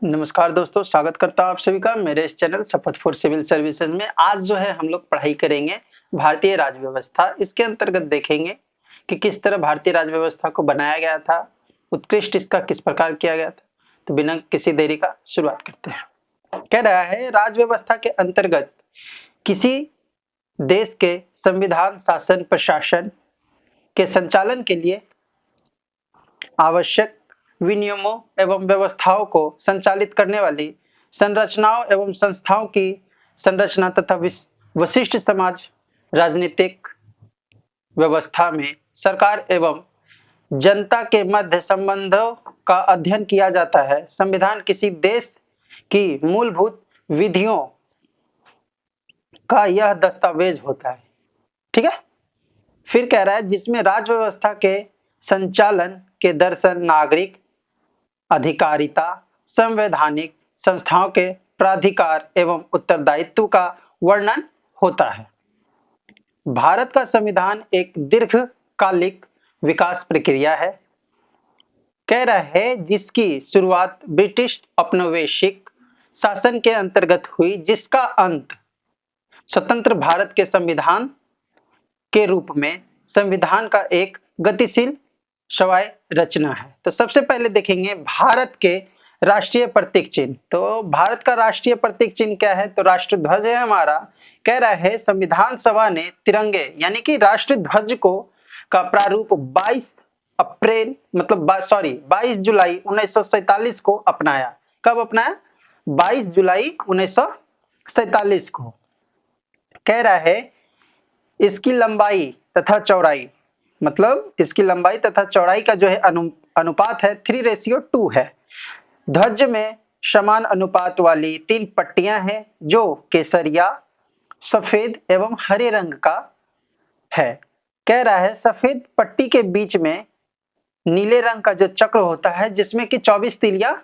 नमस्कार दोस्तों, स्वागत करता हूं आप सभी का मेरे इस चैनल शपथ फॉर सिविल सर्विसेज में। आज जो है हम लोग पढ़ाई करेंगे भारतीय राज्य व्यवस्था। इसके अंतर्गत देखेंगे कि किस तरह भारतीय राज्य व्यवस्था को बनाया गया था, उत्कृष्ट इसका किस प्रकार किया गया था। तो बिना किसी देरी का शुरुआत करते हैं। कह रहा है राज्य व्यवस्था के अंतर्गत किसी देश के संविधान, शासन, प्रशासन के संचालन के लिए आवश्यक विनियमों एवं व्यवस्थाओं को संचालित करने वाली संरचनाओं एवं संस्थाओं की संरचना तथा वशिष्ठ समाज राजनीतिक व्यवस्था में सरकार एवं जनता के मध्य संबंधों का अध्ययन किया जाता है। संविधान किसी देश की मूलभूत विधियों का यह दस्तावेज होता है। ठीक है, फिर कह रहा है जिसमें राज्य व्यवस्था के संचालन के दर्शन, नागरिक अधिकारिता, संवैधानिक संस्थाओं के प्राधिकार एवं उत्तरदायित्व का वर्णन होता है। भारत का संविधान एक दीर्घकालिक विकास प्रक्रिया है, कह रहा है, जिसकी शुरुआत ब्रिटिश औपनिवेशिक शासन के अंतर्गत हुई, जिसका अंत स्वतंत्र भारत के संविधान के रूप में संविधान का एक गतिशील स्वाय रचना है। तो सबसे पहले देखेंगे भारत के राष्ट्रीय प्रतीक चिन्ह। तो भारत का राष्ट्रीय प्रतीक चिन्ह क्या है? तो राष्ट्रध्वज है हमारा। कह रहा है संविधान सभा ने तिरंगे यानी कि राष्ट्रध्वज को का प्रारूप 22 जुलाई 1947 को अपनाया। कब अपनाया? 22 जुलाई 1947 को। कह रहा है इसकी लंबाई तथा चौड़ाई, मतलब इसकी लंबाई तथा चौड़ाई का जो है अनुपात है 3:2 है। ध्वज में समान अनुपात वाली 3 पट्टियां हैं जो केसरिया, सफेद एवं हरे रंग का है। कह रहा है सफेद पट्टी के बीच में नीले रंग का जो चक्र होता है जिसमें कि 24 तीलियां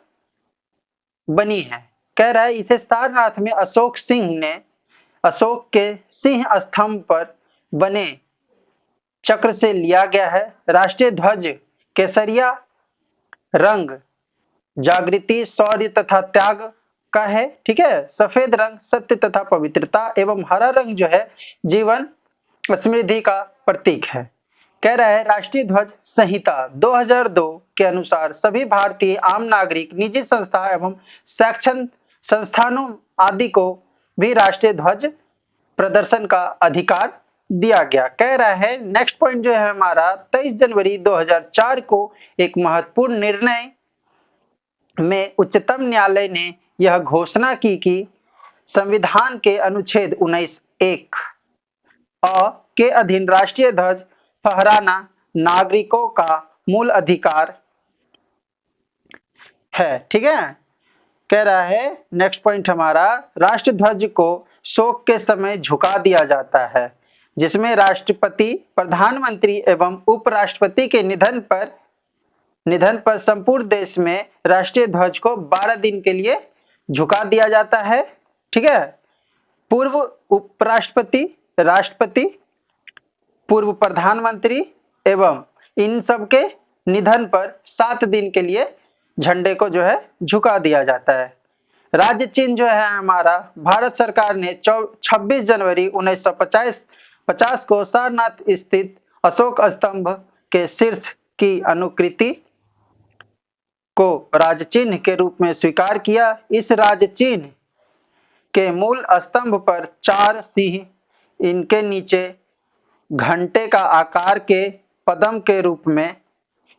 बनी है। कह रहा है इसे सारनाथ में अशोक के सिंह स्तंभ पर बने चक्र से लिया गया है। राष्ट्रीय ध्वज केसरिया रंग जागृति, शौर्य तथा त्याग का है। ठीक है, सफेद रंग सत्य तथा पवित्रता एवं हरा रंग जो है जीवन समृद्धि का प्रतीक है। कह रहा है राष्ट्रीय ध्वज संहिता 2002 के अनुसार सभी भारतीय आम नागरिक, निजी संस्था एवं शैक्षणिक संस्थानों आदि को भी राष्ट्रीय ध्वज प्रदर्शन का अधिकार दिया गया। कह रहा है नेक्स्ट पॉइंट जो है हमारा 23 जनवरी 2004 को एक महत्वपूर्ण निर्णय में उच्चतम न्यायालय ने यह घोषणा की कि संविधान के अनुच्छेद 19(1) अ के अधीन राष्ट्रीय ध्वज फहराना नागरिकों का मूल अधिकार है। ठीक है, कह रहा है नेक्स्ट पॉइंट हमारा राष्ट्र ध्वज को शोक के समय झुका दिया जाता है, जिसमें राष्ट्रपति, प्रधानमंत्री एवं उपराष्ट्रपति के निधन पर संपूर्ण देश में राष्ट्रीय ध्वज को 12 दिन के लिए झुका दिया जाता है। ठीक है, पूर्व उपराष्ट्रपति, राष्ट्रपति, पूर्व प्रधानमंत्री एवं इन सब के निधन पर 7 दिन के लिए झंडे को जो है झुका दिया जाता है। राज्य चिन्ह जो है हमारा भारत सरकार ने 26 जनवरी 1950 को सारनाथ स्थित अशोक स्तंभ के शीर्ष की अनुकृति को राज्य चिन्ह के रूप में स्वीकार किया। इस राज्य चिन्ह के मूल स्तंभ पर 4 सिंह, इनके नीचे घंटे का आकार के पद्म के रूप में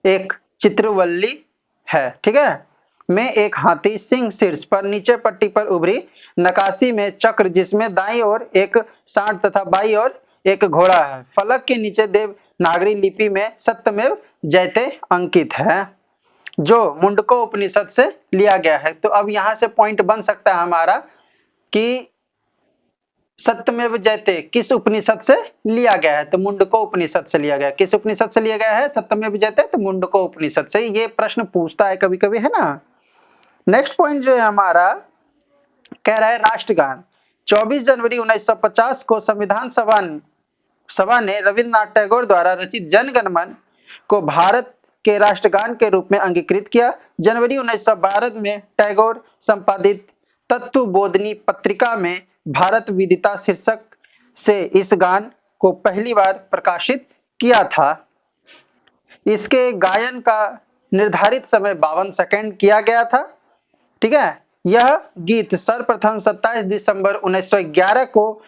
एक चित्रवल्ली है। ठीक है, में एक हाथी, सिंह शीर्ष पर, नीचे पट्टी पर उभरी नकाशी में चक्र जिसमें दाईं ओर एक सांड तथा बाईं ओर एक घोड़ा है। फलक के नीचे देवनागरी लिपि में सत्यमेव जयते अंकित है, जो मुंडको उपनिषद से लिया गया है। तो अब यहां से पॉइंट बन सकता है हमारा कि सत्यमेव जयते किस उपनिषद से लिया गया है? तो मुंडको उपनिषद से लिया गया। किस उपनिषद से लिया गया है सत्यमेव जयते? तो मुंडको उपनिषद से। ये प्रश्न पूछता है कभी कभी, है ना। नेक्स्ट पॉइंट जो है हमारा कह रहा है राष्ट्रगान 24 जनवरी 1950 को संविधान सभा ने रविन्द्रनाथ टैगोर द्वारा रचित जन गण मन को भारत के राष्ट्रगान के रूप में अंगीकृत किया। जनवरी 1912 में टैगोर संपादित तत्वबोधिनी पत्रिका में भारत विदिता शीर्षक से इस गान को पहली बार प्रकाशित किया था। इसके गायन का निर्धारित समय 52 सेकंड किया गया था। ठीक है, यह गीत सर्वप्रथम 27 दिसंबर 1911 को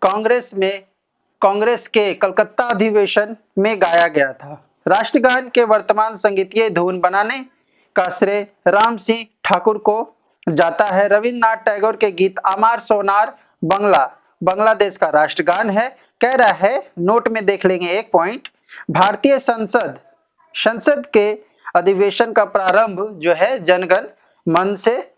कांग्रेस के कलकत्ता अधिवेशन में गाया गया था। राष्ट्रगान के वर्तमान संगीतीय धुन बनाने का श्रेय राम सिंह ठाकुर को जाता है। रविन्द्रनाथ टैगोर के गीत अमार सोनार बंगला बांग्लादेश का राष्ट्रगान है। कह रहा है, नोट में देख लेंगे एक पॉइंट, भारतीय संसद के अधिवेशन का प्रारंभ जो है जनगण मन से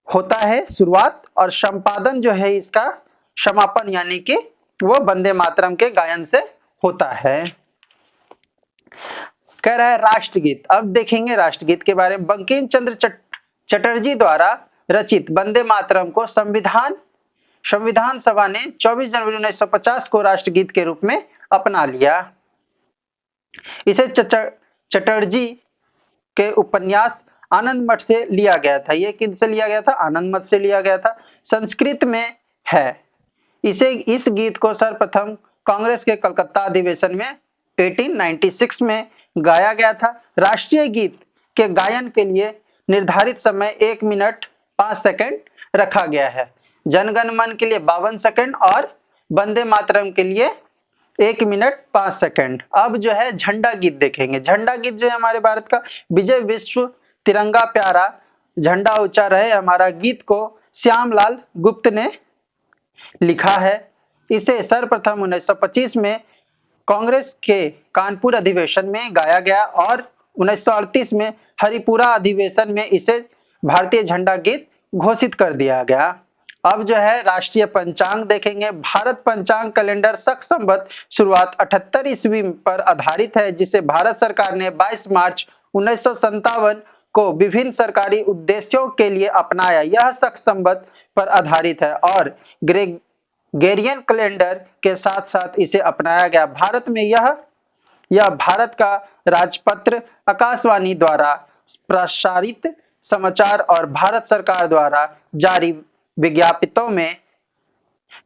होता है शुरुआत, और संपादन जो है इसका समापन यानी कि वो वंदे मातरम के गायन से होता है। कह रहा है राष्ट्रगीत। अब देखेंगे राष्ट्रगीत के बारे में। बंकिम चंद्र चटर्जी द्वारा रचित वंदे मातरम को संविधान सभा ने 24 जनवरी 1950 को राष्ट्रगीत के रूप में अपना लिया। इसे चटर्जी के उपन्यास आनंद मठ से लिया गया था। ये किनसे लिया गया था? आनंद मठ से लिया गया था। संस्कृत में है। इस गीत को सर्वप्रथम कांग्रेस के कलकत्ता अधिवेशन में 1896 में गाया गया था। राष्ट्रीय गीत के गायन के लिए निर्धारित समय 1 मिनट 5 सेकंड रखा गया है। जनगण मन के लिए 52 सेकंड और वंदे मातरम के लिए 1 मिनट 5 सेकंड। अब जो है झंडा गीत देखेंगे। झंडा गीत जो है हमारे भारत का विजय विश्व तिरंगा प्यारा झंडा ऊंचा रहे हमारा गीत को श्यामलाल गुप्त ने लिखा है। इसे सर्वप्रथम 1925 में कांग्रेस के कानपुर अधिवेशन में गाया गया और 1938 में हरिपुरा अधिवेशन में इसे भारतीय झंडा गीत घोषित कर दिया गया। अब जो है राष्ट्रीय पंचांग देखेंगे। भारत पंचांग कैलेंडर शक संवत शुरुआत 78 ईस्वी पर आधारित है, जिसे भारत सरकार ने 22 मार्च 1957 को विभिन्न सरकारी उद्देश्यों के लिए अपनाया। यह शक संवत पर आधारित है और ग्रेगोरियन कैलेंडर के साथ साथ इसे अपनाया गया। भारत में यह भारत का राजपत्र, आकाशवाणी द्वारा प्रसारित समाचार और भारत सरकार द्वारा जारी विज्ञप्तियों में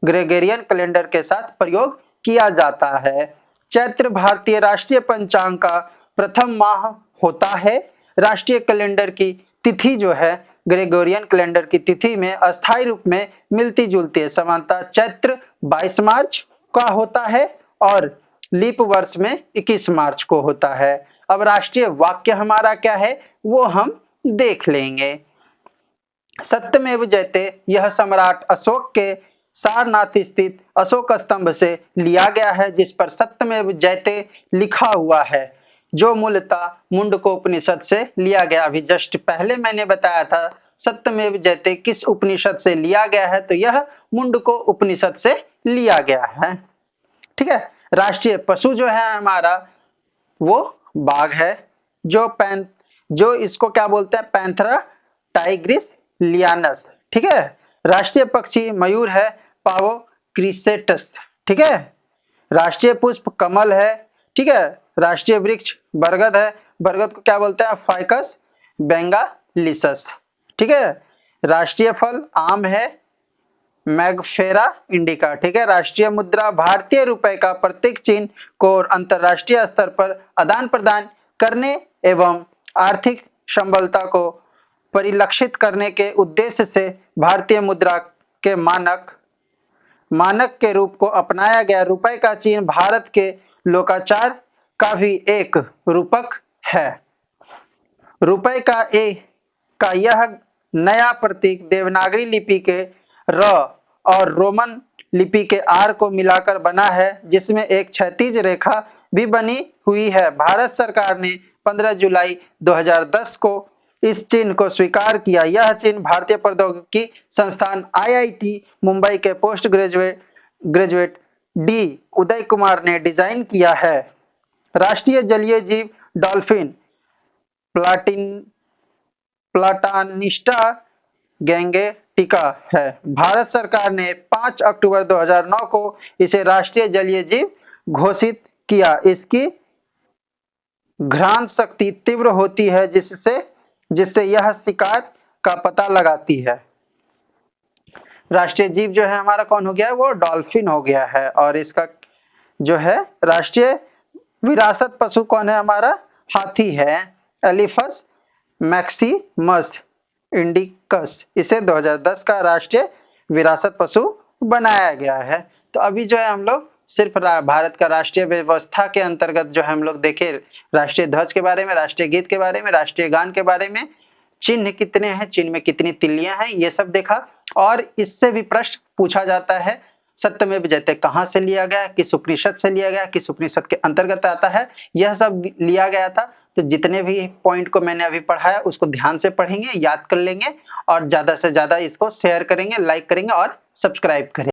ग्रेगोरियन कैलेंडर के साथ प्रयोग किया जाता है। चैत्र भारतीय राष्ट्रीय पंचांग का प्रथम माह होता है। राष्ट्रीय कैलेंडर की तिथि जो है ग्रेगोरियन कैलेंडर की तिथि में अस्थायी रूप में मिलती जुलती है। समानता चैत्र 22 मार्च का होता है और लीप वर्ष में 21 मार्च को होता है। अब राष्ट्रीय वाक्य हमारा क्या है वो हम देख लेंगे। सत्यमेव जयते यह सम्राट अशोक के सारनाथ स्थित अशोक स्तंभ से लिया गया है, जिस पर सत्यमेव जयते लिखा हुआ है, जो मूलतः मुंडकोपनिषद से लिया गया। अभी जस्ट पहले मैंने बताया था सत्यमेव जयते किस उपनिषद से लिया गया है, तो यह मुंडको उपनिषद से लिया गया है। ठीक है। राष्ट्रीय पशु जो है हमारा वो बाघ है, जो इसको क्या बोलते हैं, पैंथरा टाइग्रिस लियानस। ठीक है। राष्ट्रीय पक्षी मयूर है, पावो क्रिसेटस। ठीक है। राष्ट्रीय पुष्प कमल है। ठीक है। राष्ट्रीय वृक्ष बरगद है, बरगद को क्या बोलते हैं, फाइकस बेंगालिसस। ठीक है। राष्ट्रीय फल आम है, मैगफेरा इंडिका। ठीक है। राष्ट्रीय मुद्रा भारतीय रुपए का प्रतीक चिन्ह को अंतरराष्ट्रीय स्तर पर आदान प्रदान करने एवं आर्थिक संबलता को परिलक्षित करने के उद्देश्य से भारतीय मुद्रा के मानक के रूप को अपनाया गया। रुपए का चिन्ह भारत के लोकाचार का भी एक रूपक है। रुपए का यह नया प्रतीक देवनागरी लिपि के र और रोमन लिपि के आर को मिलाकर बना है, जिसमें एक क्षैतिज रेखा भी बनी हुई है। भारत सरकार ने 15 जुलाई 2010 को इस चिन्ह को स्वीकार किया। यह चिन्ह भारतीय प्रौद्योगिकी संस्थान IIT मुंबई के post graduate D Uday Kumar ने डिजाइन किया है। राष्ट्रीय जलीय जीव डॉल्फिन प्लाटानिस्टा गैंगेटिका है। भारत सरकार ने 5 अक्टूबर 2009 को इसे राष्ट्रीय जलीय जीव घोषित किया। इसकी घ्राण शक्ति तीव्र होती है जिससे यह शिकार का पता लगाती है। राष्ट्रीय जीव जो है हमारा कौन हो गया है, वो डॉल्फिन हो गया है। और इसका जो है राष्ट्रीय विरासत पशु कौन है हमारा, हाथी है, एलिफस मैक्सिमस इंडिकस। इसे 2010 का राष्ट्रीय विरासत पशु बनाया गया है। तो अभी जो है हम लोग सिर्फ भारत का राष्ट्रीय व्यवस्था के अंतर्गत जो है हम लोग देखे राष्ट्रीय ध्वज के बारे में, राष्ट्रीय गीत के बारे में, राष्ट्रीय गान के बारे में, चिन्ह कितने हैं, चिन्ह में कितनी तिल्लियां हैं, ये सब देखा। और इससे भी प्रश्न पूछा जाता है, सत्यमेव जयते कहाँ से लिया गया, किस उपनिषद से लिया गया, किस उपनिषद के अंतर्गत आता है, यह सब लिया गया था। तो जितने भी पॉइंट को मैंने अभी पढ़ाया उसको ध्यान से पढ़ेंगे, याद कर लेंगे और ज्यादा से ज्यादा इसको शेयर करेंगे, लाइक करेंगे और सब्सक्राइब करेंगे।